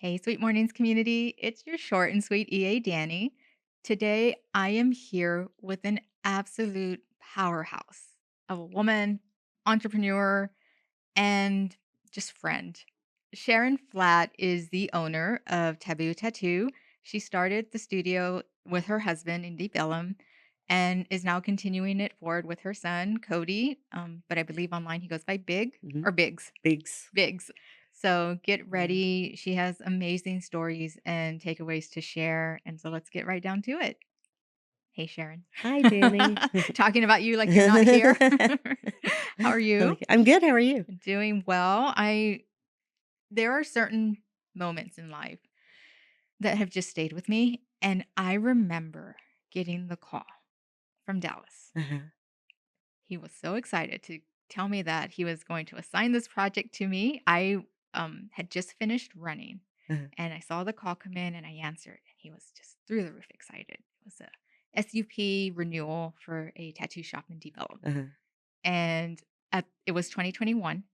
Hey, Sweet Mornings community. It's your short and sweet EA Danny. Today, I am here with an absolute powerhouse of a woman, entrepreneur, and just friend. Sharon Flatte is the owner of Taboo Tattoo. She started the studio with her husband in Deep Ellum and is now continuing it forward with her son, Cody. But I believe online he goes by Big Mhm. or Biggs. Bigs. Biggs. So get Yeah. ready. She has amazing stories and takeaways to share. And so let's get right down to it. Hey, Sharon. Hi, Danny. Talking about you like you're not here. How are you? Okay. I'm good. How are you? Doing well. There are certain moments in life that have just stayed with me. And I remember getting the call from Dallas. Uh-huh. He was so excited to tell me that he was going to assign this project to me. I had just finished running Uh-huh. and I saw the call come in and I answered. And he was just through the roof excited. It was a SUP renewal for a tattoo shop in Deep Ellum. Uh-huh. And it was 2021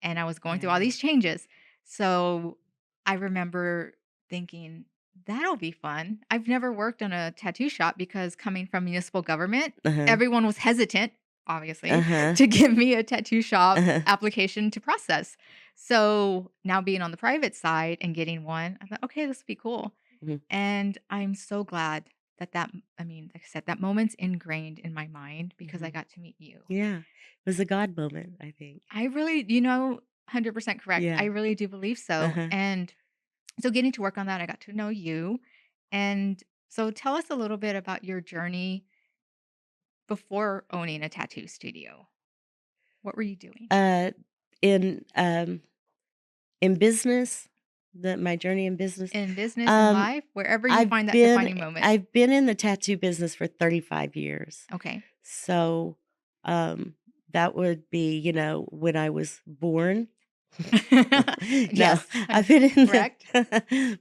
and I was going through all Yeah. these changes. So I remember thinking, that'll be fun. I've never worked on a tattoo shop because coming from municipal government, Uh-huh. everyone was hesitant, obviously, Uh-huh. to give me a tattoo shop Uh-huh. application to process. So now being on the private side and getting one, I thought, okay, this will be cool. Mhm. And I'm so glad I mean, like I said, that moment's ingrained in my mind because I Mhm. got to meet you. Yeah. It was a God moment, I think. I really, 100% correct. I Yeah. really do believe so. Uh-huh. And so getting to work on that, I got to know you. And so tell us a little bit about your journey before owning a tattoo studio. What were you doing Uh in in business, my journey in business, in business and um life, wherever you I've find that been defining moment? I've been in the tattoo business for 35 years. Okay. So, um, that would be, when I was born. No, Yes, I've been in correct.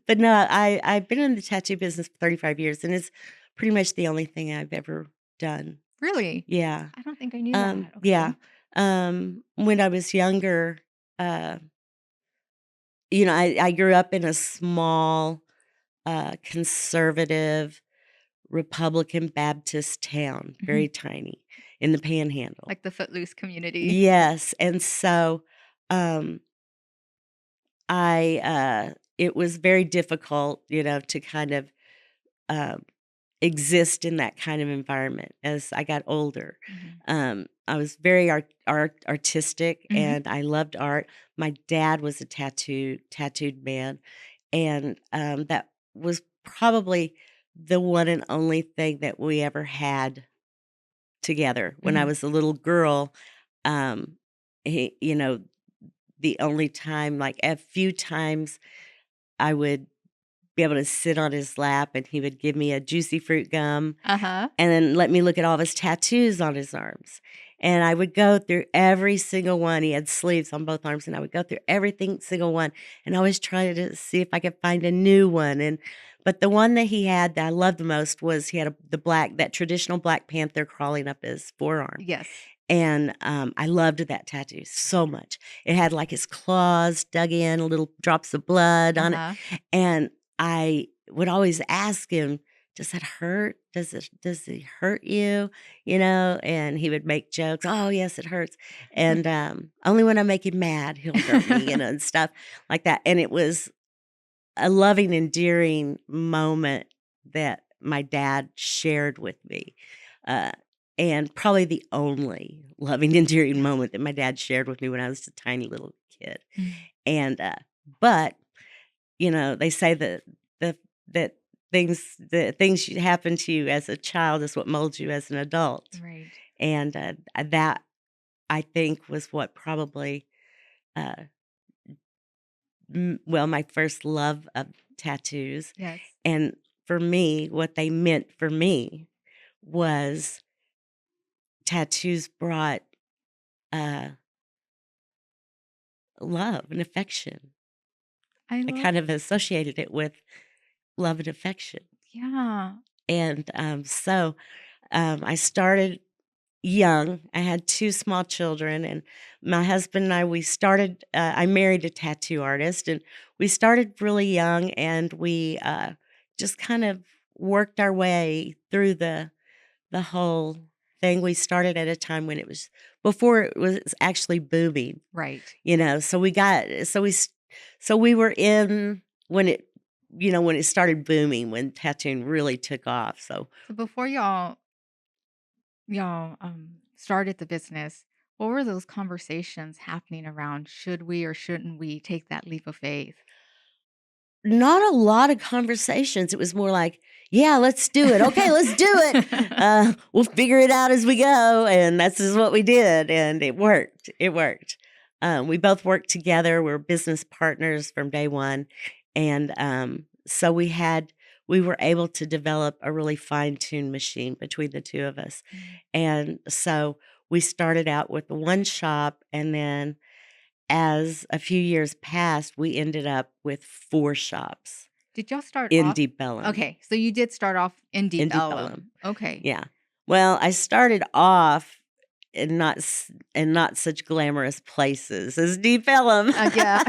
but no, I've been in the tattoo business for 35 years, and it's pretty much the only thing I've ever done. Really? Yeah. I don't think I knew that. Yeah. Okay. When I was younger, uh, I grew up in a small, conservative Republican Baptist town, Mhm. very tiny in the Panhandle. Like the footloose community. Yes, and so, um, it was very difficult, to kind of, um, exist in that kind of environment as I got older. Mhm. I was very artistic, Mhm. and I loved art. My dad was a tattooed man, and, that was probably the one and only thing that we ever had together. When I Mhm. was a little girl, um, he the only time like, a few times I would be able to sit on his lap, and he would give me a juicy fruit gum, Uh-huh. and then let me look at all of his tattoos on his arms, and I would go through every single one. He had sleeves on both arms, and I would go through everything single one, and always try to see if I could find a new one, but the one that he had that I loved the most was he had that traditional Black Panther crawling up his forearm. Yes. And, I loved that tattoo so much. It had, like, his claws dug in, little drops of blood on it, Uh-huh. and I would always ask him, "Does that hurt? Does it hurt you?" And he would make jokes, "Oh, yes, it hurts." And, only when I make him mad, he'll hurt me, and stuff like that, and it was a loving, endearing moment that my dad shared with me, uh, and probably the only loving, endearing moment that my dad shared with me when I was a tiny little kid, Mm. and, but, they say the that the things happen to you as a child is what molds you as an adult, Right. and, that, I think, was what probably, uh, my first love of tattoos. Yes. And for me, what they meant for me was tattoos brought, uh, love and affection. I I love kind of associated it with love and affection. Yeah. And, so, I started young. I had 2 small children, and my husband and I, we started I married a tattoo artist, and we started really young, and we, just kind of worked our way through the whole thing. We started at a time when it was before it was actually booming, Right. so we got so we were in when when it started booming, when tattooing really took off, so So before y'all started the business, what were those conversations happening around should we or shouldn't we take that leap of faith? not a lot of conversations. It was more like, "Yeah, let's do it. Okay, let's do it. We'll figure it out as we go," and that's just what we did, and it worked. It worked. We both worked together. We were business partners from day one, and, so we were able to develop a really fine-tuned machine between the 2 of us, Mm. and so we started out with the one shop, and then as a few years passed, we ended up with 4 shops Did y'all start in off? Deep Ellum. Okay, so you did start off in Deep In Deep Ellum, Ellum. Okay. yeah. Well, I started off in not such glamorous places as Deep Ellum. Yeah.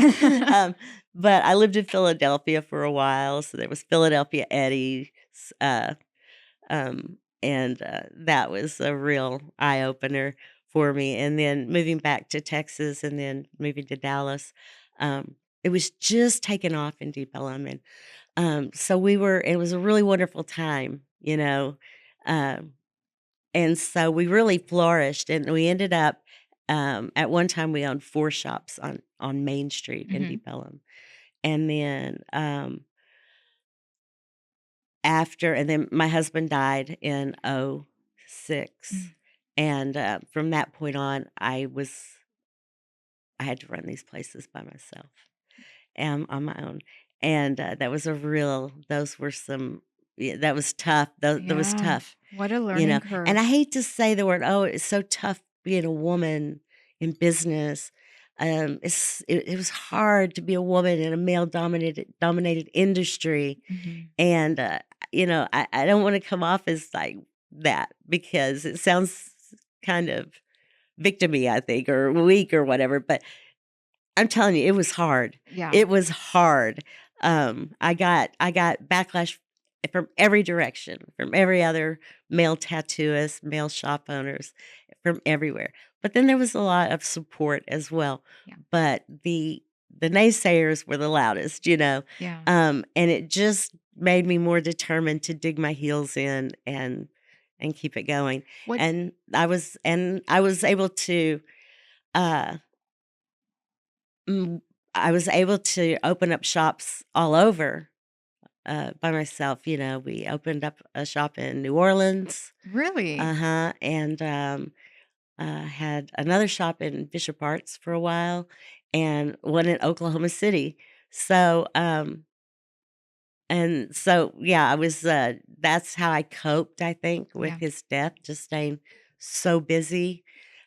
Um, but I lived in Philadelphia for a while, so there was Philadelphia Eddie's, uh and that was a real eye opener for me. And then moving back to Texas, and then moving to Dallas, it was just taking off in Deep Ellum, and so we were. It was a really wonderful time. Um, and so we really flourished, and we ended up. At one time, we owned 4 shops on Main Street in Hmm. Deep Ellum, and then and then my husband died in '06, and, from that point on, I had to run these places by myself, on my own, and, that was a real those were some yeah, that was tough, that was Yeah. tough, What a learning and curve. I hate to say the word, "Oh, it's so tough being a woman in business." It was hard to be a woman in a male dominated industry, Hmm. and, I don't wanna come off as like that because it sounds kind of victimy, I think, or weak or whatever, but I'm telling you, it was hard. Yeah. It was hard. I got backlash from every direction, from every other male tattooist, male shop owners, from everywhere. But then there was a lot of support as well. Yeah. But the naysayers were the loudest. Yeah. And it just made me more determined to dig my heels in and keep it going. What And I was able to uh Mm, I was able to open up shops all over, by myself. We opened up a shop in New Orleans, really? uh-huh, and, had another shop in Bishop Arts for a while, and one in Oklahoma City. So, yeah, that's how I coped, I think, with Yeah. his death, just staying so busy.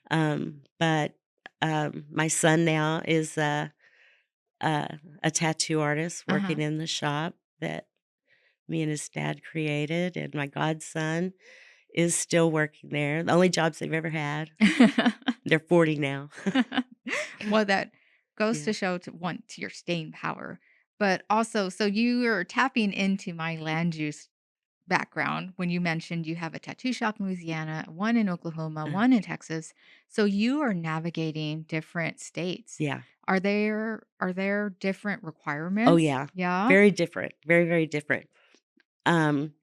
But, my son now is, uh, a tattoo artist Uh-huh. working in the shop that me and his dad created, and my godson is still working there. The only jobs they've ever had. They're 40 now. Well, that goes Yeah. to show to your staying power, but also, so you are tapping into my land use background when you mentioned you have a tattoo shop in Louisiana, one in Oklahoma, Uh, one in Texas. So you are navigating different states. yeah. Are there different Oh, requirements? yeah. Yeah. Very different. Very, very different. Um,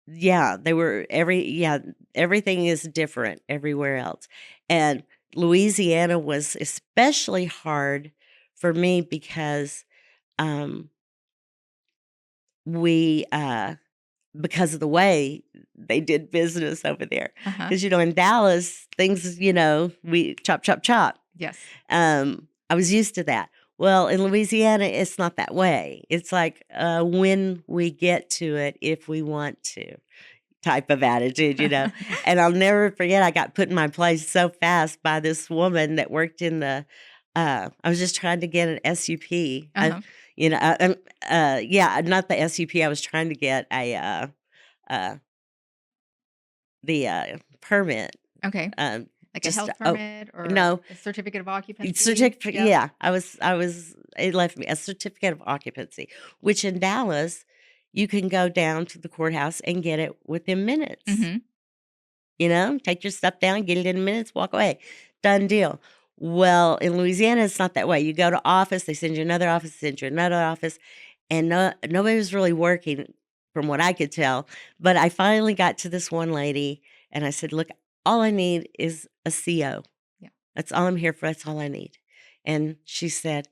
yeah, everything is different everywhere else. And Louisiana was especially hard for me because, um, we, because of the way they did business over there. Uh-huh. Because in Dallas, things, we chop, chop, chop. Yes. I was used to that. Well, in Louisiana, it's not that way. It's like when we get to it, if we want to, type of attitude. And I'll never forget, I got put in my place so fast by this woman that worked in I was just trying to get an SUP. Uh-huh. Yeah, not the SUP. I was trying to get uh, the permit, Okay. um, Like a just health oh, permit or no, a certificate of occupancy? certificate Yep. yeah, it left me a certificate of occupancy, which in Dallas, you can go down to the courthouse and get it within minutes. Mhm. Take your stuff down, get it in minutes, walk away. Done deal. Well, in Louisiana, it's not that way. You go to office, they send you another office, send you another office, and nobody was really working from what I could tell. But I finally got to this one lady and I said, "Look, all I need is a CO. Yeah. That's all I'm here for. That's all I need." And she said,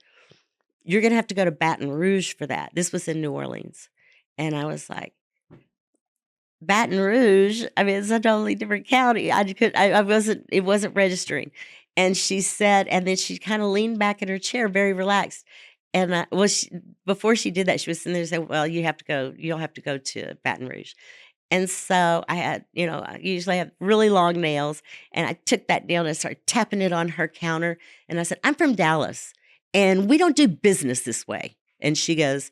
"You're going to have to go to Baton Rouge for that." This was in New Orleans. And I was like, Baton Rouge, I mean, it's a totally different county. I wasn't it wasn't registering. And she said and then she kinda leaned back in her chair, very relaxed. And, before she did that, she was sitting there saying, "Well, you'll have to go to Baton Rouge." And so I usually have really long nails, and I took that nail and I started tapping it on her counter, and I said, "I'm from Dallas, and we don't do business this way." And she goes,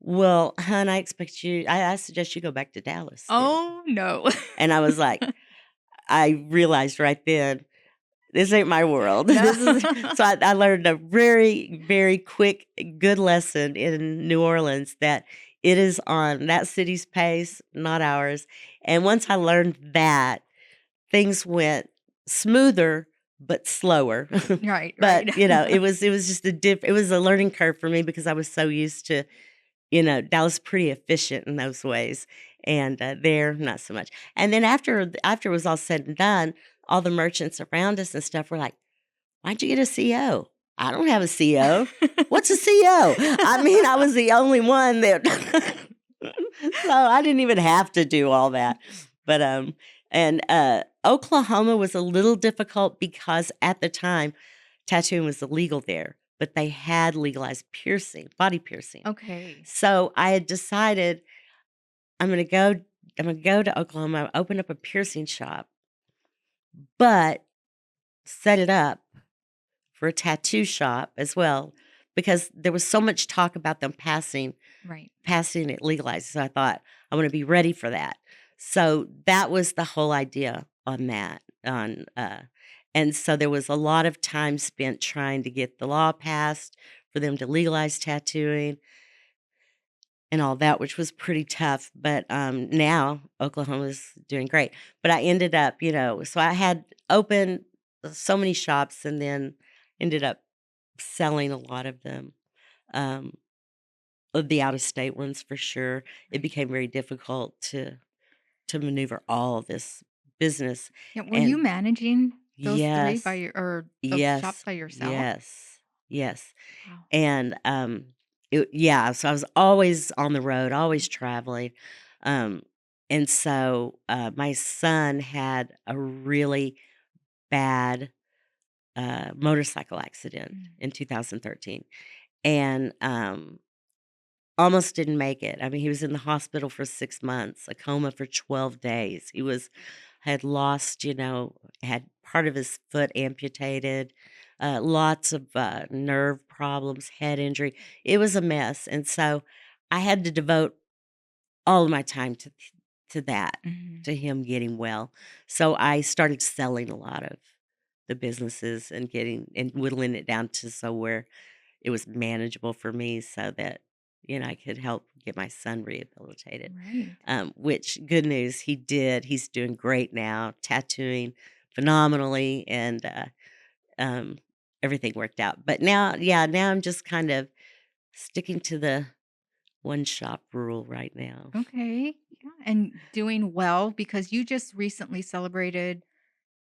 "Well, hon, I suggest you go back to Dallas then." Oh, no. And I was like I realized right then, this ain't my world. No. This is so I learned a very, very quick, good lesson in New Orleans that it is on that city's pace, not ours. And once I learned that, things went smoother but slower. Right, But, right. it was just it was a learning curve for me because I was so used to Dallas is pretty efficient in those ways, and, there, not so much. And then after it was all said and done, all the merchants around us and stuff were like, "Why'd you get a CO?" "I don't have a CO." "What's a CO?" I mean, I was the only one that so I didn't even have to do all that. But, Oklahoma was a little difficult because at the time, tattooing was illegal there, but they had legalized piercing, body piercing. Okay. So I had decided I'm gonna go I'm gonna go to Oklahoma, open up a piercing shop, but set it up for a tattoo shop as well because there was so much talk about them Right. passing it legalized. So I thought I want to be ready for that. So that was the whole idea on that. And so there was a lot of time spent trying to get the law passed for them to legalize tattooing and all that, which was pretty tough. But now Oklahoma's doing great. But I ended up, so I had opened so many shops and then ended up selling a lot of them. Um, of the out of state ones for sure. It Right. became very difficult to maneuver all of this business. Yeah, were you And managing those 3 by yes, your or those shops yes, by yourself? yes, yes. Wow. And yeah, so I was always on the road, always traveling. Um, and so my son had a really bad motorcycle accident Mm. in 2013. And almost didn't make it. I mean, he was in the hospital for 6 months, a coma for 12 days. He had lost, had part of his foot amputated, lots of, nerve problems, head injury. It was a mess, and so I had to devote all of my time to that, Mhm. to him getting well. So I started selling a lot of the businesses and getting and whittling it down to so where it was manageable for me so that, I could help get my son rehabilitated. Right. Which good news, he did. He's doing great now, tattooing phenomenally, and um, everything worked out. But now, yeah, now I'm just kind of sticking to the one shop rule right now. Okay. Yeah, and doing well because you just recently celebrated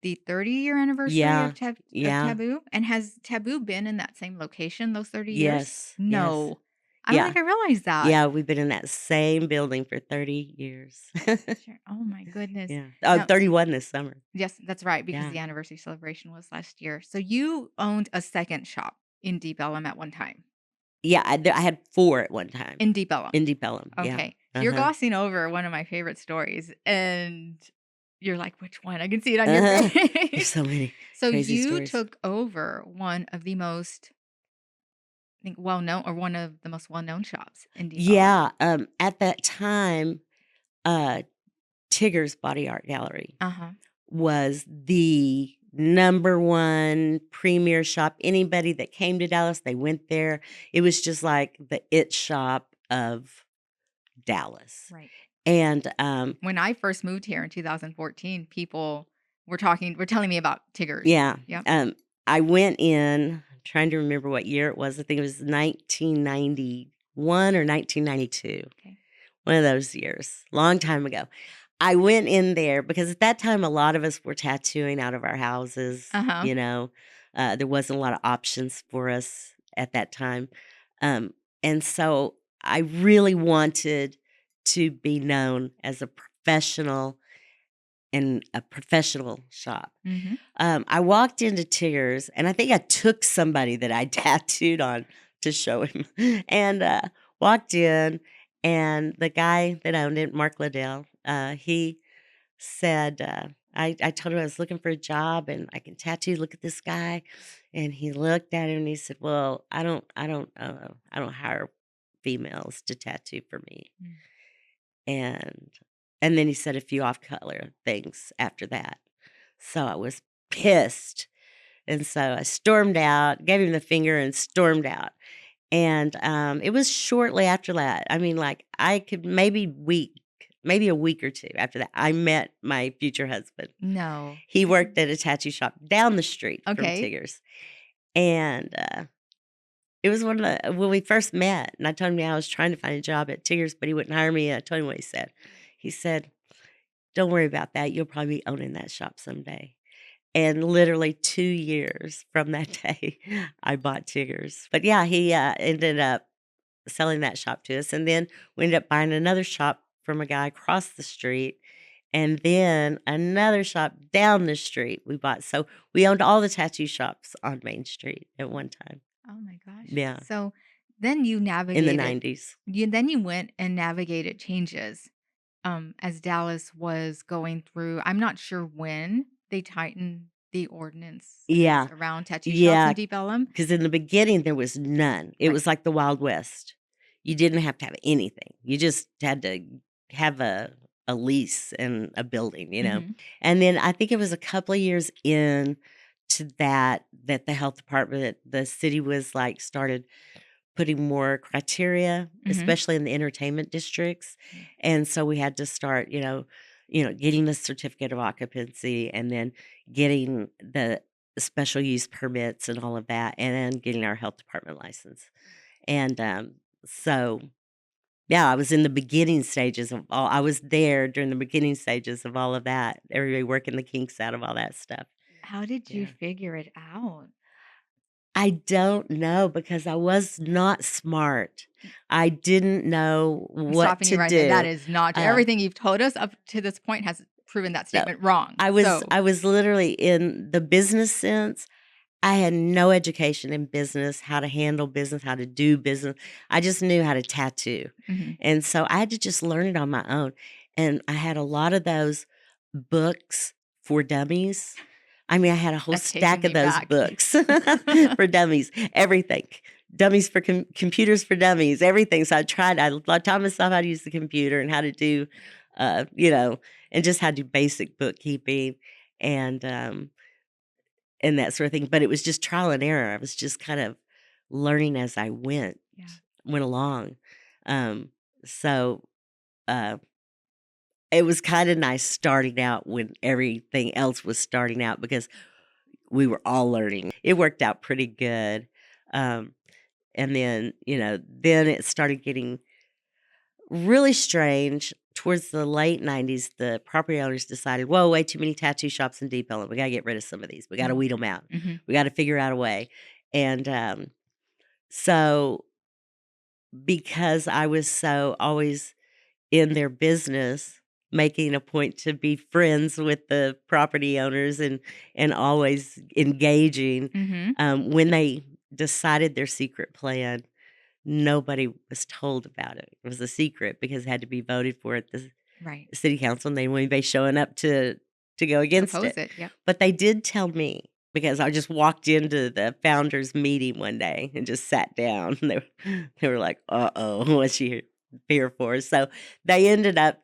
the 30-year anniversary Yeah, of yeah, Taboo, and has Taboo been in that same location those 30 years? yes, yes, No. I don't yeah, think I realized that. yeah. We've been in that same building for 30 years. Sure. Oh my goodness. Yeah. Oh, Now 31 this summer. yes, that's right, because Yeah. the anniversary celebration was last year. So you owned a second shop in Deep Ellum at one time. Yeah, I had 4 at one time. In Deep Ellum. Indie Bellum, yeah. Okay. So you're Uh-huh. glossing over one of my favorite stories, and you're like, "Which one?" I can see it on your Uh-huh. There's face. so many So crazy you stories. took over one of the most, I think, well-known, or one of the most well-known shops in Deep Ellum. Yeah, at that time, uh, Tigger's Body Art Gallery Uh-huh. was the number one premier shop. Anybody that came to Dallas, they went there. It was just like the it shop of Dallas. Right. And, When I first moved here in 2014, people were telling me about Tigger's. yeah, Yep. I went in, trying to remember what year it was. I think it was 1991 or 1992. Okay. One of those years, long time ago. I went in there because at that time, a lot of us were tattooing out of our houses, Uh-huh. there wasn't a lot of options for us at that time. Um, and so I really wanted to be known as a professional in a professional shop. Mhm. I walked into Tigger's, and I think I took somebody that I tattooed on to show him, and walked in, and the guy that owned it, Mark Liddell, he said, I told him I was looking for a job and I can tattoo. Look at this guy, and he looked at him and he said, "Well, I don't hire females to tattoo for me." Mm. And and then he said a few off color things after that. So I was pissed. And so I stormed out, gave him the finger and stormed out. And it was shortly after that. I mean, like I could maybe a week or two after that, I met my future husband. No. He worked at a tattoo shop down the street from Okay. Tigger's. And it was one of the when we first met, and I told him I was trying to find a job at Tigger's, but he wouldn't hire me. I told him what he said. He said, "Don't worry about that. You'll probably be owning that shop someday." And literally 2 years from that day, I bought Tigger's. But yeah, he, ended up selling that shop to us, and then we ended up buying another shop from a guy across the street, and then another shop down the street we bought. So we owned all the tattoo shops on Main Street at one time. Oh my gosh. Yeah, So then in the '90s. you went and navigated changes as Dallas was going through. I'm not sure when they tightened the ordinances Yeah, around tattoo shops yeah. in Deep Ellum. Because in the beginning, there was none. It Right. was like the Wild West. You didn't have to have anything. You just had to have a lease and a building, you know? Mhm. And then I think it was a couple of years in to that the health department, the city was like started putting more criteria, Mhm. especially in the entertainment districts. Yeah. And so we had to start, getting the certificate of occupancy and then getting the special use permits and all of that, and then getting our health department license. And so, yeah, I was in the beginning stages of all, I was there during the beginning stages of all of that, everybody working the kinks out of all that stuff. How did you Yeah. figure it out? I don't know because I was not smart. I didn't know I'm what stopping you to right there. That do. is not true. Uh, Everything you've told us up to this point has proven that no, statement wrong. I was So, I was literally in the business sense. I had no education in business, how to handle business, how to do business. I just knew how to tattoo. mhm, And so I had to just learn it on my own. And I had a lot of those books for dummies. I mean, I had a whole that's taking stack of me those back. books for dummies, everything. Dummies for computers for dummies, everything. So I taught myself how to use the computer and how to do, uh, you know, and just how to do basic bookkeeping. And, and that sort of thing, but it was just trial and error. I was just kind of learning as I Yeah. went along. Um, so, uh, it was kinda nice starting out when everything else was starting out because we were all learning. It worked out pretty good. Um, and then, then it started getting really strange. Towards the late '90s, the property owners decided, "Whoa, way too many tattoo shops in Deep Ellum. We gotta get rid of some of these. We gotta Mm, weed them out. mhm. We gotta figure out a way." And, so because I was so always in their business, making a point to be friends with the property owners and always engaging, Mhm. when they decided their secret plan, nobody was told about it. It was a secret because it had to be voted for at the Right. city council, and they wouldn't anybody showing up to go To against oppose it. it. Yep. But they did tell me because I just walked into the founders meeting one day and just sat down. And they were like, "Uh-oh, what's she here for?" So they ended up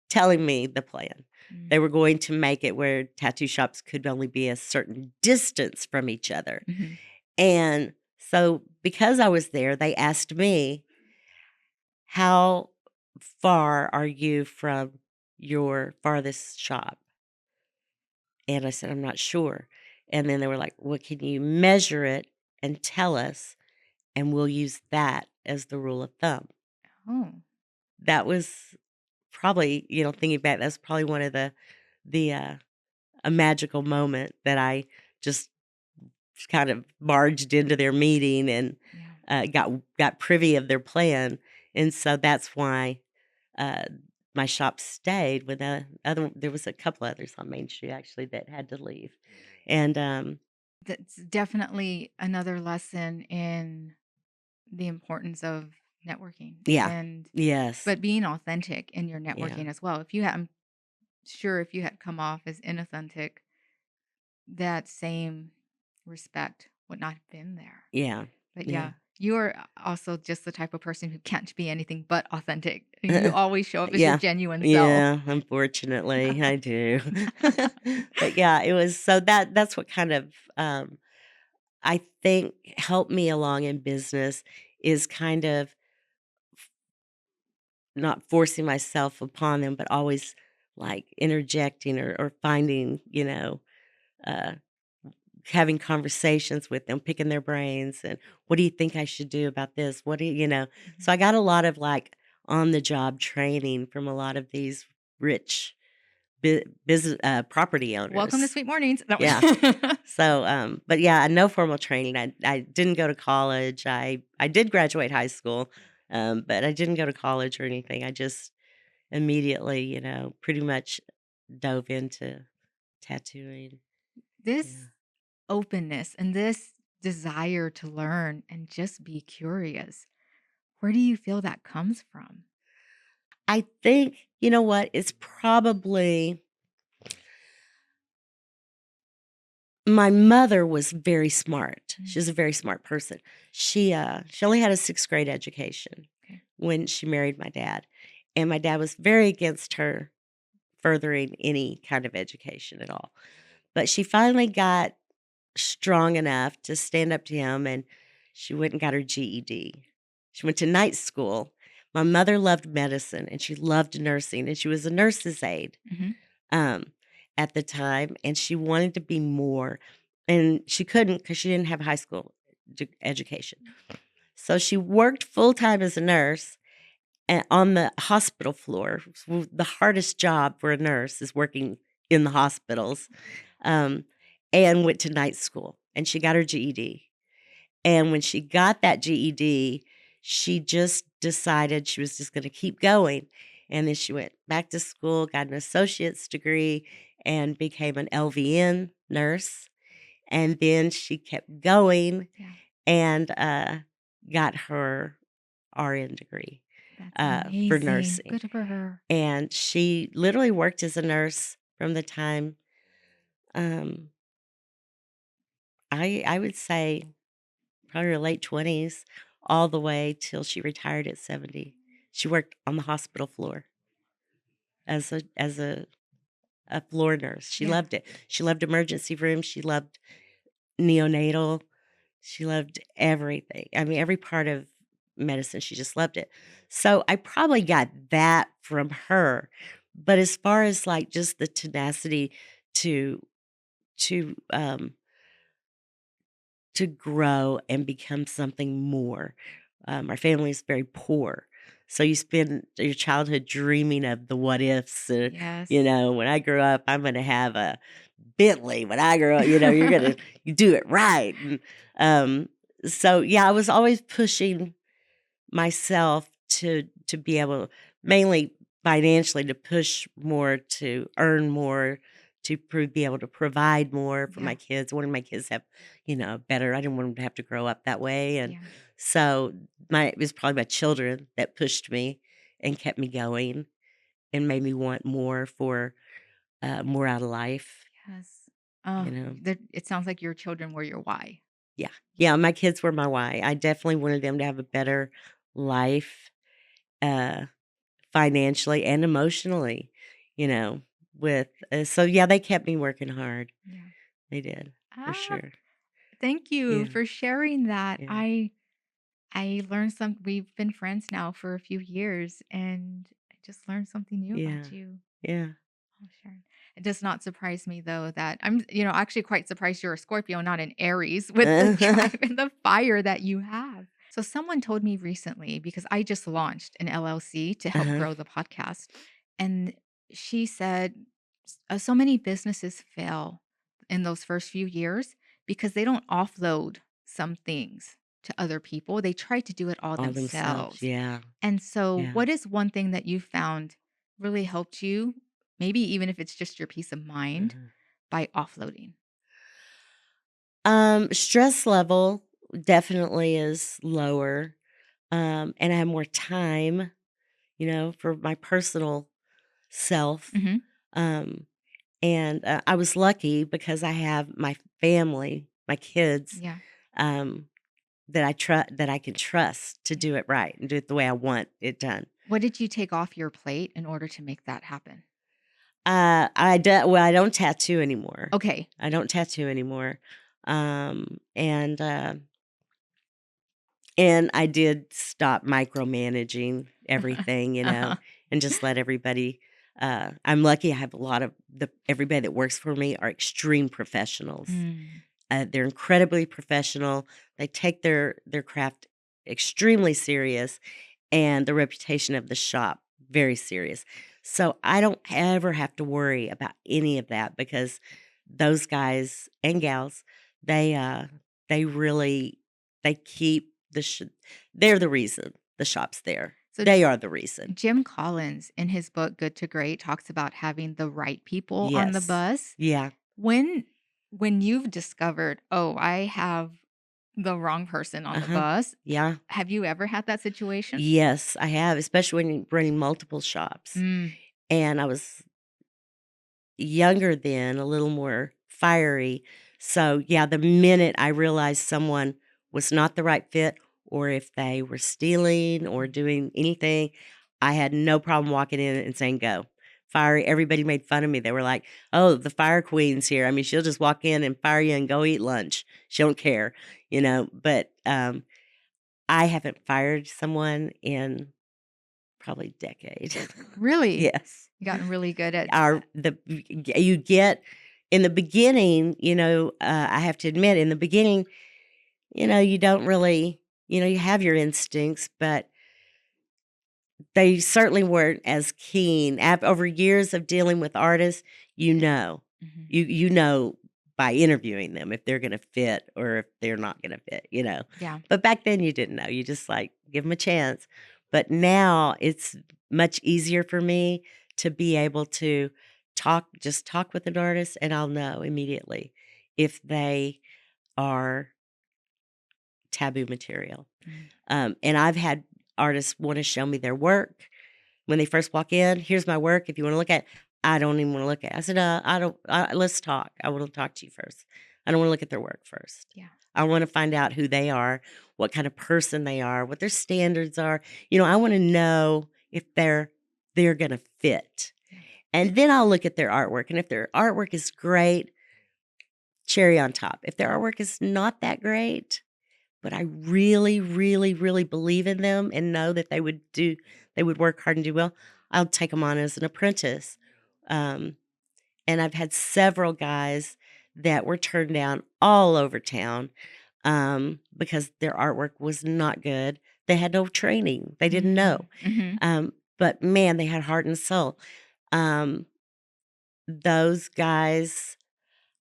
telling me the plan. Mm. They were going to make it where tattoo shops could only be a certain distance from each other. Mhm. And so because I was there, they asked me, "How far are you from your farthest shop?" And I said, "I'm not sure." And then they were like, "Well, can you measure it and tell us, and we'll use that as the rule of thumb." Oh, That was probably, thinking back, that's probably one of the a magical moment that I just kind of barged into their meeting and, yeah. got privy of their plan, and so that's why, uh, my shop stayed when there was a couple others on Main Street actually that had to leave, and, That's definitely another lesson in the importance of networking yeah. and Yes. but being authentic in your Yeah. networking as well. If you had I'm sure if you had come off as inauthentic, that same respect would not have been there. Yeah. But Yeah. yeah, you are also just the type of person who can't be anything but authentic. You always show up as your Yeah. genuine self. Yeah, unfortunately, I do. But, yeah, it was so that's what kind of, I think helped me along in business is kind of not forcing myself upon them, but always, like, interjecting or finding, uh having conversations with them, picking their brains, and, "What do you think I should do about this? What do you" Mhm. So I got a lot of, like, on the job training from a lot of these rich property Welcome to owners. Sweet Mornings. No. Yeah. So, but yeah, no formal training. I didn't go to college. I did graduate high school, but I didn't go to college or anything. I just immediately, pretty much dove into tattooing. This Yeah. openness and this desire to learn and just be curious, where do you feel that comes from? I think, you know what? It's probably my mother was very smart. She Mm, was a very smart person. She only had a 6th grade education okay. when she married my dad, and my dad was very against her furthering any kind of education at all. But she finally got strong enough to stand up to him, and she went and got her GED. She went to night school. My mother loved medicine, and she loved nursing, and she was a nurse's aide, Mhm. um, at the time, and she wanted to be more, and she couldn't because she didn't have high school education. So she worked full time as a nurse on the hospital floor. The hardest job for a nurse is working in the hospitals, um, and went to night school, and she got her GED. And when she got that GED, she just decided she was just gonna keep going, and then she went back to school, got an associate's degree, and became an LVN nurse, and then she kept going Yeah, and, got her RN degree, that's for amazing. nursing, Good for her. and she literally worked as a nurse from the time, um, I would say probably her late 20s, all the way till she retired at 70. She worked on the hospital floor as a floor nurse. She Yeah. loved it. She loved emergency rooms. She loved neonatal. She loved everything. I mean, every part of medicine, she just loved it. So I probably got that from her. But as far as like just the tenacity to to to grow and become something more. Our family is very poor. So you spend your childhood dreaming of the what ifs. Yes. When I grow up, I'm going to have a Bentley. When I grow up, you're going to you do it right. And, so, yeah, I was always pushing myself to be able mainly financially to push more, to earn more, to be able to provide more for my Yeah. kids. I wanted my kids to have, better. I didn't want them to have to grow up that way. And Yeah. so it was probably my children that pushed me and kept me going and made me want more for more out of life, Yes. you know. It sounds like your children were your why. Yeah. Yeah, my kids were my why. I definitely wanted them to have a better life. Uh Financially and emotionally, you know, so yeah, they kept me working hard. Yeah. They did, for Ah, sure. thank you Yeah, for sharing that. yeah, I learned some we've been friends now for a few years, and I just learned something new yeah, about you. yeah. Oh, Sharon. It does not surprise me though that I'm actually quite surprised you're a Scorpio, not an Aries with the drive and the fire that you have. So someone told me recently because I just launched an LLC to help Uh-huh. grow the podcast, and she said so many businesses fail in those first few years because they don't offload some things to other people. They try to do it all All themselves, themselves. yeah, And so, yeah. what is one thing that you found really helped you, maybe even if it's just your peace of mind, Uh-huh. by offloading? Stress level definitely is lower, and I have more time, for my personal self. Mhm. Um, and I was lucky because I have my family, my kids, Yeah. um, that I can trust to Yeah. do it right and do it the way I want it done. What did you take off your plate in order to make that happen? I don't tattoo anymore. Okay. I don't tattoo anymore. And And I did stop micromanaging everything, and just let everybody I'm lucky I have a lot of the everybody that works for me are extreme professionals. Mm. They're incredibly professional. They take their craft extremely serious and the reputation of the shop very serious. So I don't ever have to worry about any of that because those guys and gals, they they really they keep they're the reason the shop's there. So They are the reason. Jim Collins in his book Good to Great talks about having the right people on the Yes. bus. Yeah. When when you've discovered, "Oh, I have the wrong person on the Uh-huh. bus," Yeah. have you ever had that situation? Yes, I have, especially when you're running multiple shops. Mm. And I was younger then, a little more fiery. So, yeah, the minute I realized someone was not the right fit, or if they were stealing or Mm. doing anything, I had no problem walking in and saying, go. Fire. Everybody made fun of me. They were like, oh, the fire queen's here. I mean, she'll just walk in and fire you and go eat lunch. She don't care, But I haven't fired someone in probably a decade. Really? Yes. You gotten really good at Our that. the you get in the beginning, I have to admit, in the beginning, you don't really, you have your instincts, but they certainly weren't as keen. Over years of dealing with artists, you know, Mhm. you know by interviewing them if they're going to fit or if they're not going to fit. Yeah. But back then you didn't know. You just like give them a chance. But now it's much easier for me to be able to just talk with an artist, and I'll know immediately if they are taboo material. Mm. And I've had artists want to show me their work when they first walk in. Here's my work. If you want to look at it, I don't even want to look at it. I said, I don't, let's talk. I want to talk to you first. I don't want to look at their work first. Yeah. I want to find out who they are, what kind of person they are, what their standards are. I want to know if they're going to fit. Yeah. And then I'll look at their artwork. And if their artwork is great, cherry on top. If their artwork is not that great, but I really, really, really believe in them and know that they would work hard and do well, I'll take them on as an apprentice. Um, and I've had several guys that were turned down all over town because their artwork was not good. They had no training. They didn't know. Mm. Mhm. But man, they had heart and soul. Um, those guys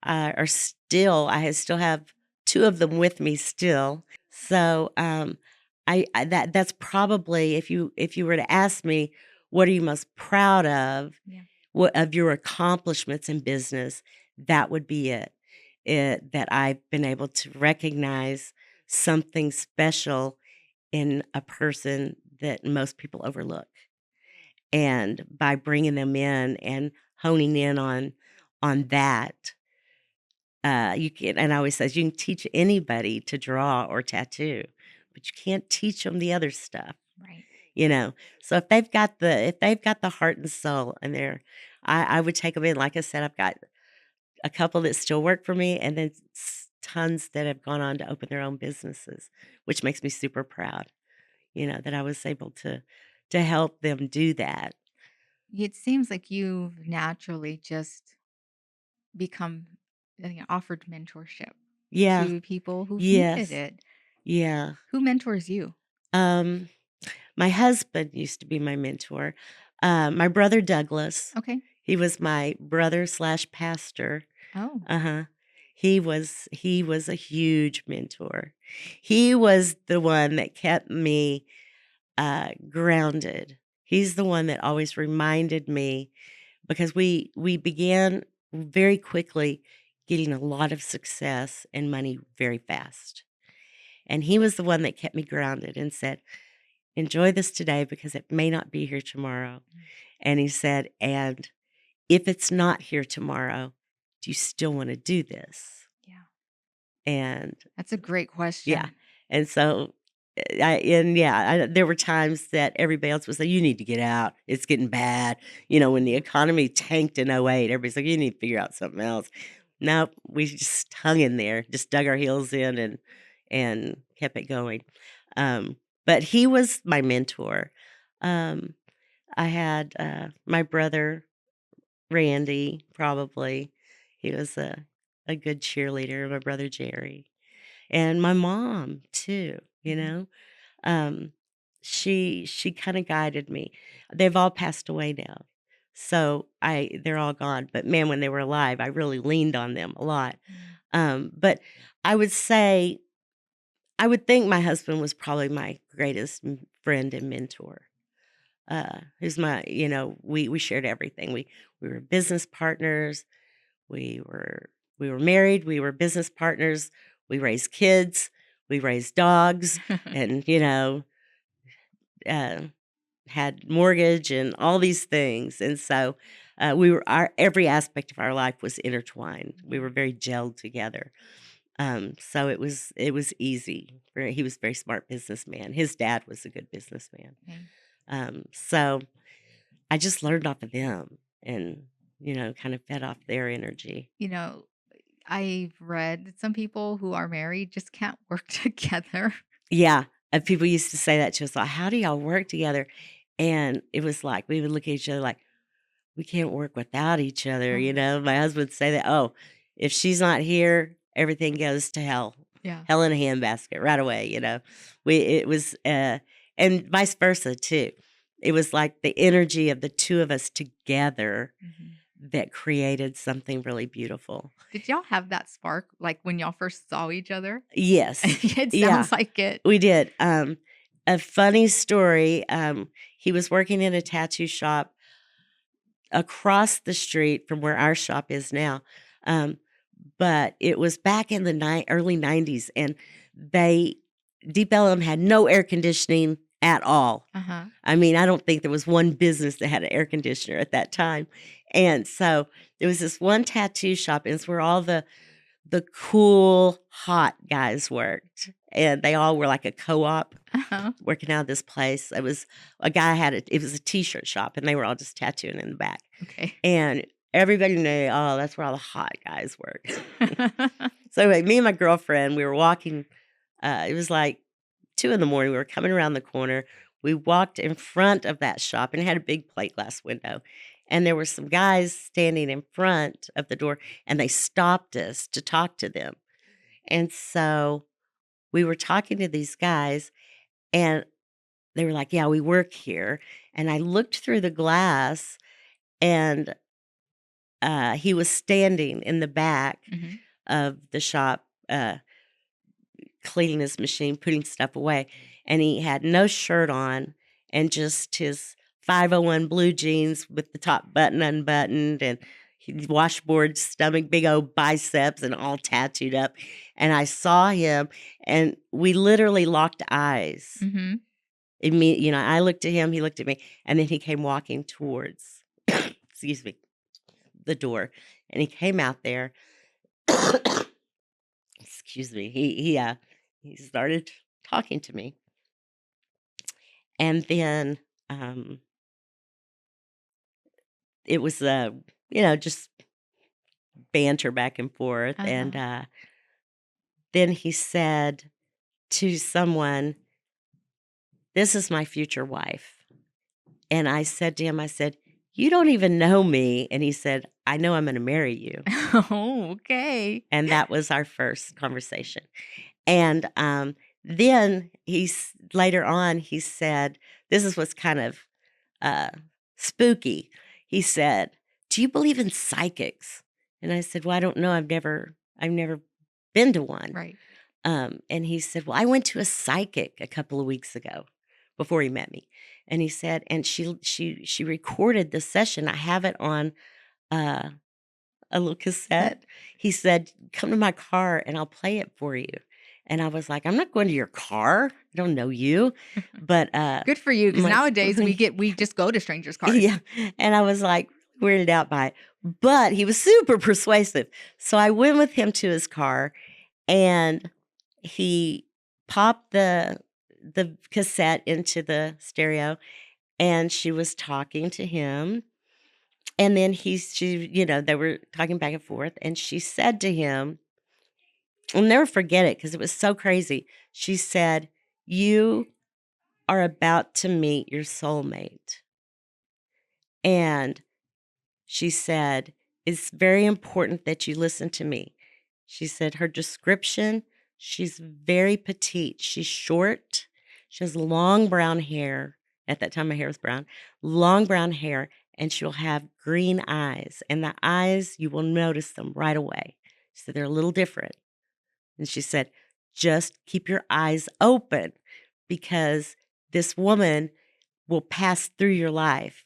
I still have 2 of them with me still. So, that's probably if you were to ask me, "What are you most proud of? Yeah. What of your accomplishments in business?" That would be it. That I've been able to recognize something special in a person that most people overlook. And by bringing them in and honing in on that, you can and I always says, "You can teach anybody to draw or tattoo, but you can't teach them the other stuff." Right. You know? So if they've got the heart and soul and I would take them in. Like I said, I've got a couple that still work for me, and then tons that have gone on to open their own businesses, which makes me super proud, that I was able to help them do that. It seems like you've naturally just become offered mentorship Yeah. to people who've needed Yes. it. Yeah. Who mentors you? Um, my husband used to be my mentor. My brother Douglas, Okay. he was my brother slash pastor. Oh. Uh-huh. He was a huge mentor. He was the one that kept me grounded. He's the one that always reminded me because we began very quickly getting a lot of success and money very fast. And he was the one that kept me grounded and said, "Enjoy this today because it may not be here tomorrow." Mm. And he said, "And if it's not here tomorrow, do you still want to do this?" Yeah. And That's a great yeah. question. And so, there were times that everybody else was like, "You need to get out. It's getting bad." When the Yeah. economy tanked in '08, everybody's like, "You need to figure out something else." Nope, we just hung in there, just dug our heels in and kept it going. Um, but he was my mentor. Um, I had my brother Randy, probably. He was a good cheerleader. My brother Jerry, and my mom too. Mhm. Um, she kinda guided me. They've all passed away now, so they're all gone, but man, when they were alive, I really leaned on them a lot. Mm. But I would say I would think my husband was probably my greatest friend and mentor. Who's my we shared everything. We were business partners, we were we were married, we were business partners, we raised kids, we raised dogs, and, uh, had mortgage and all these things, and so, we were our every aspect of our life was intertwined. We were Yeah. very gelled together. So it was easy. He was a very smart businessman. His dad was a good businessman. Okay. So I just learned off of them and, kind of fed off their energy. You know, I've read that some people who are married just can't work together. Yeah, and people used to say that to us, like, "How do y'all work together?" And it was like, we would look at each other like, "We can't work without each other," Oh, My husband would say that, "Oh, if she's not here, everything goes to hell. yeah. Hell in a handbasket right away." It was, and vice versa too. It was like the energy of the 2 of us together Mhm. that created something really beautiful. Did y'all have that spark, like, when y'all first saw each other? Yes. It Yeah. sounds like it. We did. A funny story, he was working in a tattoo shop across the street from where our shop is now, but it was back in the early '90s, and they Deep Ellum had no air conditioning at all. Uh-huh. I mean, I don't think there was one business that had an air conditioner at that time, and so there was this one tattoo shop, and it's where all the cool, hot guys worked, and they all were like a co-op Uh-huh. working out of this place. It was a guy had it was a t-shirt shop, and they were all just tattooing in the back, Okay. and everybody knew, "Oh, that's where all the hot guys work." So, anyway, me and my girlfriend, we were walking, it was like 2 in the morning, we were coming around the corner. We walked in front of that shop, and it had a big plate glass window, and there were some guys standing in front of the door, and they stopped us to talk to them, and so we were talking to these guys, and they were like, "Yeah, we work here," and I looked through the glass, and, he was standing in the back Mhm. of the shop, cleaning his machine, putting stuff away, and he had no shirt on and just his 501 blue jeans with the top button unbuttoned and washboard stomach, big old biceps and all tattooed up, and I saw him, and we literally locked eyes. Mhm. I looked at him, he looked at me, and then he came walking towards excuse me, the door, and he came out there. Excuse me. He started talking to me, and then, um, it was, just banter back and forth, and, Uh-huh. then he said to someone, "This is my future wife." And I said to him, I said, "You don't even know me." And he said, "I know I'm gonna marry you." Oh, okay. And that was our first conversation. And, then later on, he said, this is what's kind of, uh, spooky. He said, "Do you believe in psychics?" And I said, "Well, I don't know. I've never been to one." Right. And he said, "Well, I went to a psychic a couple of weeks ago before he met me." And he said, and she recorded the session. I have it on, uh, a little That cassette. He said, "Come to my car and I'll play it for you." And I was like, "I'm not going to your car. I don't know you." But, good for you, because my nowadays we just go to strangers' cars. yeah, and I was, like, weirded out by it. But he was super persuasive. So I went with him to his car, and he popped the cassette into the stereo, and she was talking to him, and then they were talking back and forth, and she said to him, I'll never forget it because it was so crazy. She said, "You are about to meet your soulmate." And she said, "It's very important that you listen to me." She said her description, she's very petite. She's short. She has long brown hair. At that time, my hair was brown, long brown hair, and she'll have green eyes. And the eyes, you will notice them right away. She said they're a little different. And she said, "Just keep your eyes open because this woman will pass through your life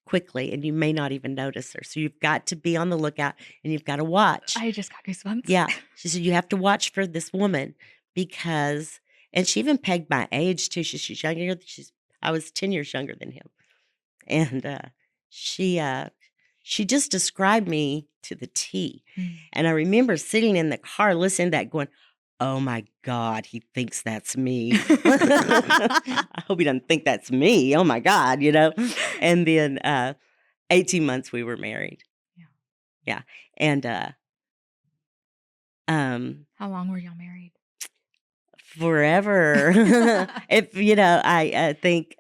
quickly and you may not even notice her. So you've got to be on the lookout and you've got to watch." I just got goosebumps. Yeah. She said, "You have to watch for this woman because," and she even pegged my age too. She's younger. I was 10 years younger than him. And she, uh, she just described me to the T. Mm. And I remember sitting in the car listening to that going, "Oh my God, he thinks that's me." I hope he doesn't think that's me. Oh my God, you know? And then 18 months we were married. Yeah. Yeah. And um, How long were y'all married? forever. If, I think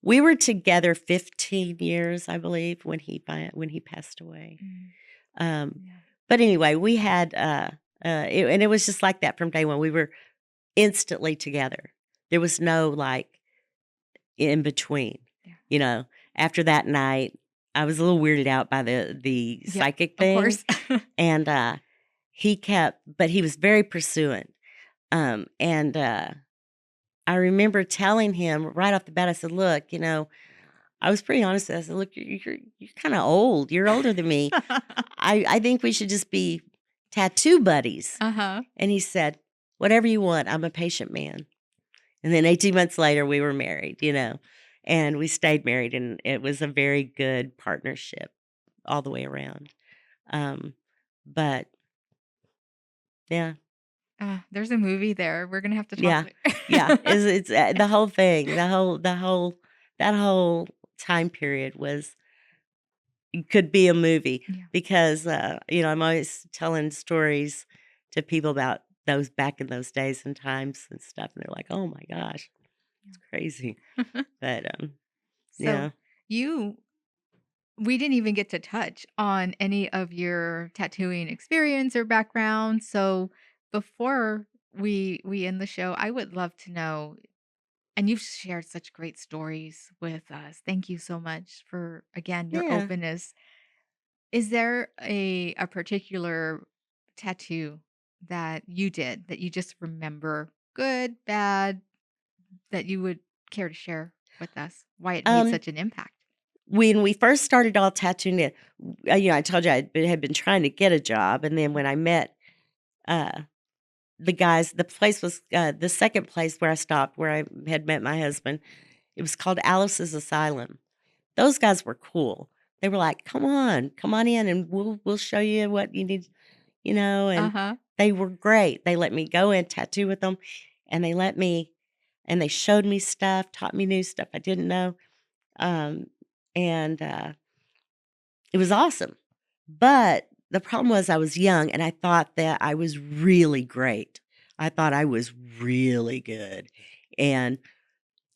we were together 15 years, I believe, when he passed away. Mm, Um, yeah. but anyway, we had, and it was just like that from day one. We were instantly together. There was no like in between. Yeah. You know, after that night, I was a little weirded out by the Yep, psychic of thing, course. and but he was very pursuant. And I remember telling him right off the bat. I said, "Look, I was pretty honest. I said, 'Look, you're kind of old. You're older than me. I think we should just be tattoo buddies.'" Uh-huh. And he said, "Whatever you want. I'm a patient man." And then 18 months later, we were married, and we stayed married, and it was a very good partnership all the way around. Um, but yeah, There's a movie there. We're gonna have to talk yeah, yeah. later. It's the whole thing, that whole time period was it could be a movie Yeah. because I'm always telling stories to people about those back in those days and times and stuff, and they're like, "Oh my gosh, it's crazy." Yeah. But So yeah, you we didn't even get to touch on any of your tattooing experience or background. So before we end the show, I would love to know, and you've shared such great stories with us. Thank you so much for again your yeah. openness. Is there a particular tattoo that you did that you just remember, good, bad, that you would care to share with us? Why it made Um, such an impact? when we first started all tattooing it, I told you had been trying to get a job, and then when I met uh, the guys, the place was the second place where I stopped, where I had met my husband. It was called Alice's Asylum. Those guys were cool. They were like, come on in, and we'll show you what you need," and Uh-huh. they were great. They let me go in tattoo with them, and they showed me stuff, taught me new stuff I didn't know, um, and it was awesome. But the problem was I was young and I thought that I was really great. I thought I was really good. And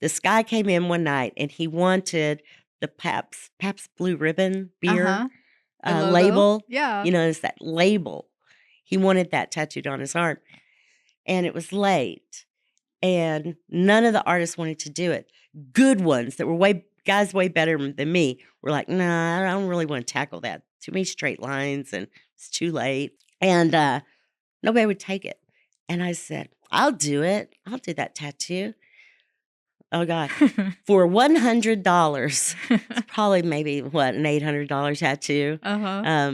this guy came in one night and he wanted the Pabst Blue Ribbon beer Uh-huh. The logo? label. Yeah. You know, it's that label. He wanted that tattooed on his arm. And it was late. And none of the artists wanted to do it. Good ones that were way better than me were like, nah, I don't really want to tackle that. Too many straight lines and it's too late. And nobody would take it. And I said, I'll do it. I'll do that tattoo. Oh God. For $100, it's probably maybe what, an $800 tattoo. Uh-huh.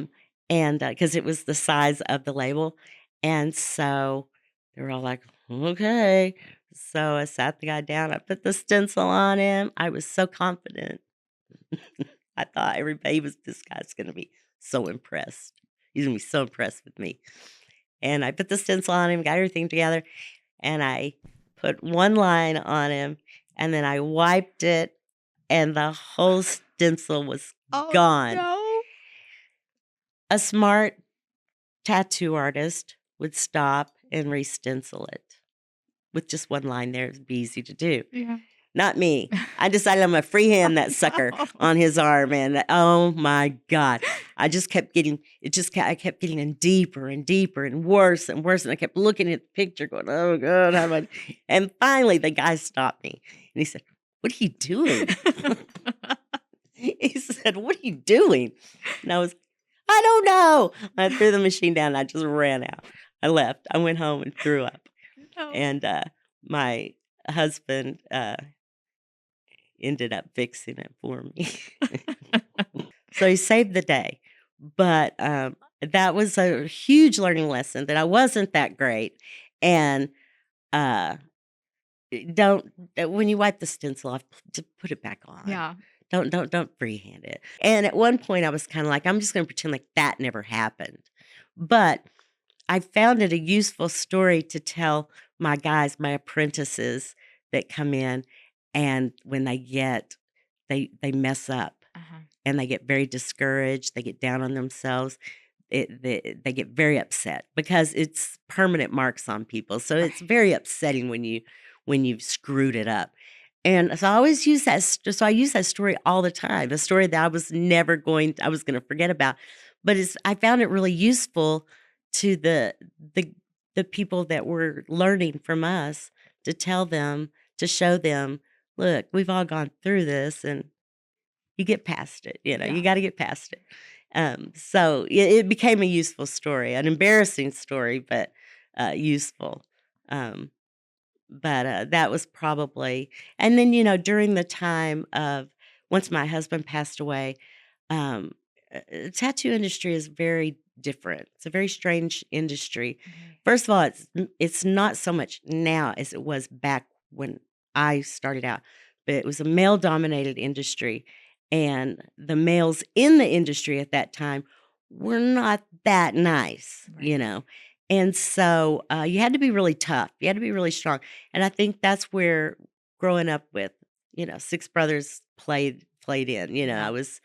And because it was the size of the label. And so they were all like, okay. So I sat the guy down, I put the stencil on him. I was so confident. I thought this guy's gonna be so impressed. He's gonna be so impressed with me. And I put the stencil on him, got everything together, and I put one line on him, and then I wiped it, and the whole stencil was Oh, gone. no. A smart tattoo artist would stop and re-stencil it with just one line there. It'd be easy to do. Yeah. Not me. I decided I'm gonna freehand that sucker on his arm, and oh my God, I just kept getting I kept getting in deeper and deeper and worse, and I kept looking at the picture, going, "Oh God, how do I?" And finally, the guy stopped me, and he said, "What are you doing?" He said, "What are you doing?" And I don't know. I threw the machine down. And I just ran out. I left. I went home and threw up. No. And my husband ended up fixing it for me. So he saved the day. But that was a huge learning lesson that I wasn't that great. And uh, don't when you wipe the stencil off, to put it back on. Yeah. Don't freehand it. And at one point, I was kind of like, I'm just going to pretend like that never happened. But I found it a useful story to tell my guys, my apprentices that come in, and when they mess up Uh-huh. and they get very discouraged, they get down on themselves. They get very upset because it's permanent marks on people. So it's Right. very upsetting when you've screwed it up. And so I always use that. So I use that story all the time. A story that I was going to forget about, but I found it really useful to the people that were learning from us, to tell them, to show them, look, we've all gone through this, and you get past it. You Yeah. got to get past it. So it became a useful story, an embarrassing story, but useful. Um, but that was probably, and then, during the time of, once my husband passed away, um, tattoo industry is very different. It's a very strange industry. Right. First of all, it's not so much now as it was back when I started out, but it was a male dominated industry, and the males in the industry at that time were not that nice, Right. and so you had to be really tough. You had to be really strong, and I think that's where growing up with six brothers played in. I Yeah. was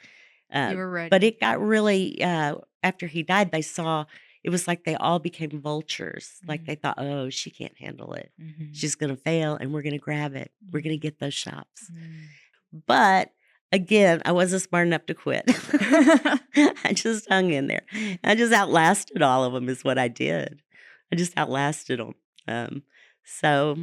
You were but ready. it got really, after he died, they saw it was like they all became vultures. Like Mhm. they thought, "Oh, she can't handle it. Mhm. She's gonna fail, and we're gonna grab it. We're gonna Mhm. get those shops." Mm. But again, I wasn't smart enough to quit. I just hung in there. I just outlasted all of them, is what I did. I just outlasted them. So,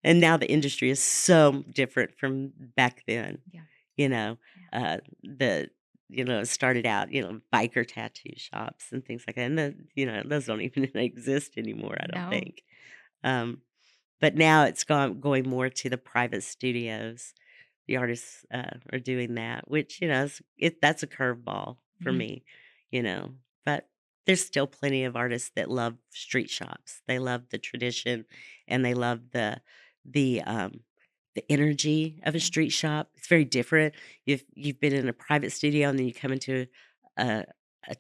and now the industry is so different from back then. Yeah. You know, Yeah. the it started out, biker tattoo shops and things like that, and those don't even exist anymore, I don't No. think. Um, but now it's going more to the private studios. The artists are doing that, which that's a curveball for Mhm. me, you know. But there's still plenty of artists that love street shops. They love the tradition, and they love the the energy of a Yeah. street shop. It's very different. You've been in a private studio, and then you come into a a,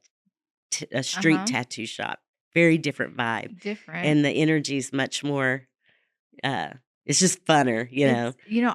a street Uh-huh. tattoo shop. Very different vibe, Different. and the energy is much more. Uh, it's just funner.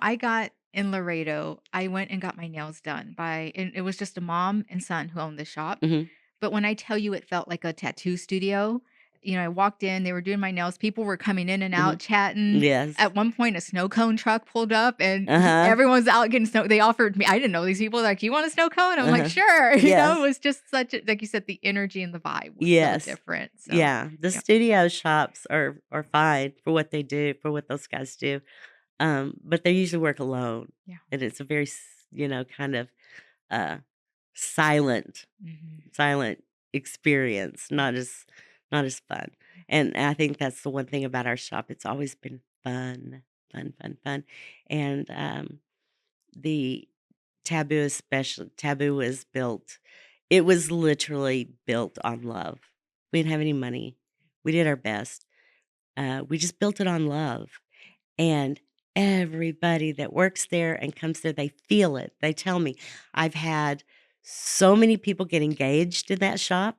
I got in Laredo, I went and got my nails done by and it was just a mom and son who owned the shop. Mhm. But when I tell you it felt like a tattoo studio, I walked in, they were doing my nails, people were coming in and out Mhm. chatting. Yes. At one point, a snow cone truck pulled up and Uh-huh. everyone's out getting snow. They offered me, I didn't know these people, like, you want a snow cone? I'm like, Uh-huh. sure. It Yes. was just such a, like you said, the energy and the vibe was so Yes. different. So, Yeah. The yeah. studio shops are fine for what they do, for what those guys do. But they usually work alone, Yeah. and it's a very, kind of, uh, silent Hmm. silent experience, not as fun. And I think that's the one thing about our shop. It's always been fun, fun, fun, fun. And the Taboo was built. It was literally built on love. We didn't have any money. We did our best. We just built it on love. And everybody that works there and comes there, they feel it. They tell me, I've had so many people get engaged in that shop.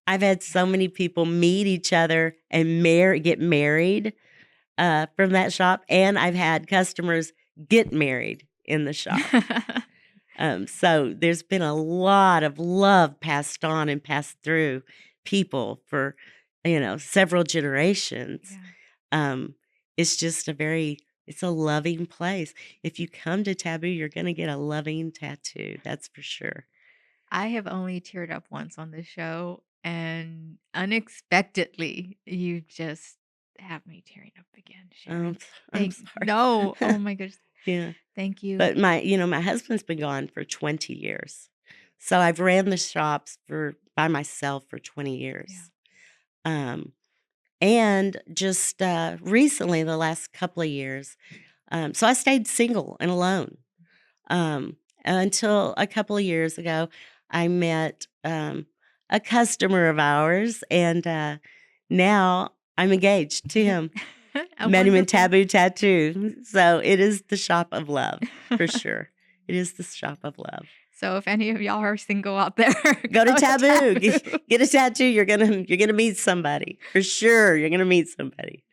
I've had so many people meet each other and get married from that shop. And I've had customers get married in the shop. Yeah. So there's been a lot of love passed on and passed through people for, several generations. Yeah. Um, it's just it's a loving place. If you come to Taboo, you're going to get a loving tattoo. That's for sure. I have only teared up once on this show, and unexpectedly, you just have me tearing up again, Sharon. I'm Thank no. sorry. Oh my goodness. Yeah. Thank you. But my husband's been gone for 20 years. So I've ran the shops by myself for 20 Yeah. years. Um, And just, recently, the last couple of years, so I stayed single and alone, until a couple of years ago, I met, a customer of ours, and, now I'm engaged to him. Met him in Wonderful. Taboo Tattoo, so it is the shop of love, for sure. It is the shop of love. So if any of y'all are single out there, Go to go to Taboo, Taboo. get a tattoo, you're gonna meet somebody, for sure, you're gonna meet somebody.